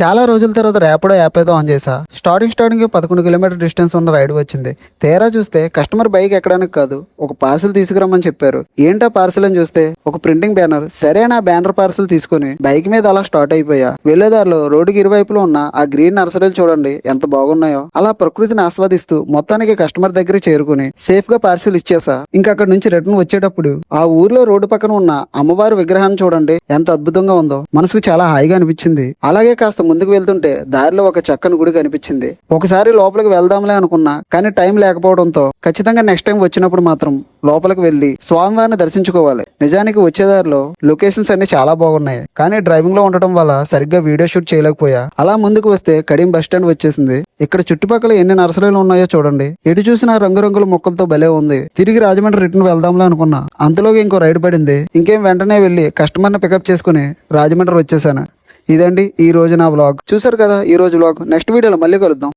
చాలా రోజుల తర్వాత ర్యాపిడో యాప్ అయితే ఆన్ చేసా. స్టార్టింగ్ 11 కిలోమీటర్ డిస్టెన్స్ ఉన్న రైడ్ వచ్చింది. తీరా చూస్తే కస్టమర్ బైక్ ఎక్కడానికి కాదు, ఒక పార్సిల్ తీసుకురమ్మని చెప్పారు. ఏంటా పార్సిల్ అని చూస్తే ఒక ప్రింటింగ్ బ్యానర్. సరే నా బ్యానర్ పార్సిల్ తీసుకుని బైక్ మీద అలా స్టార్ట్ అయిపోయా. వెళ్లేదారిలో రోడ్డుకి ఇరువైపులో ఉన్న ఆ గ్రీన్ నర్సరీలు చూడండి ఎంత బాగున్నాయో. అలా ప్రకృతిని ఆస్వాదిస్తూ మొత్తానికి కస్టమర్ దగ్గరికి చేరుకుని సేఫ్ గా పార్సిల్ ఇచ్చేసా. ఇంకా అక్కడ నుంచి రిటర్న్ వచ్చేటప్పుడు ఆ ఊర్లో రోడ్డు పక్కన ఉన్న అమ్మవారి విగ్రహాన్ని చూడండి ఎంత అద్భుతంగా ఉందో. మనసుకు చాలా హాయిగా అనిపించింది. అలాగే కాస్త ముందుకు వెళ్తుంటే దారిలో ఒక చక్కని గుడి కనిపించింది. ఒకసారి లోపలికి వెళ్దాంలే అనుకున్నా, కానీ టైం లేకపోవడంతో ఖచ్చితంగా నెక్స్ట్ టైం వచ్చినప్పుడు మాత్రం లోపలికి వెళ్లి స్వామివారిని దర్శించుకోవాలి. నిజానికి వచ్చేదారిలో లొకేషన్స్ అన్ని చాలా బాగున్నాయి, కానీ డ్రైవింగ్ లో ఉండటం వల్ల సరిగ్గా వీడియో షూట్ చేయలేకపోయా. అలా ముందుకు వస్తే కడియం బస్ స్టాండ్ వచ్చేసింది. ఇక్కడ చుట్టుపక్కల ఎన్ని నర్సరీలు ఉన్నాయో చూడండి. ఎటు చూసినా రంగురంగుల మొక్కలతో భలే ఉంది. తిరిగి రాజమండ్రి రిటర్న్ వెళ్దాంలే అనుకున్నా, అంతలోకి ఇంకో రైడ్ పడింది. ఇంకేం వెంటనే వెళ్లి కస్టమర్ని పికప్ చేసుకుని రాజమండ్రి వచ్చేసాను. ఇదండి ఈ రోజు నా వ్లాగ్. చూసారు కదా ఈ రోజు వ్లాగ్. నెక్స్ట్ వీడియోలో మళ్ళీ కలుద్దాం.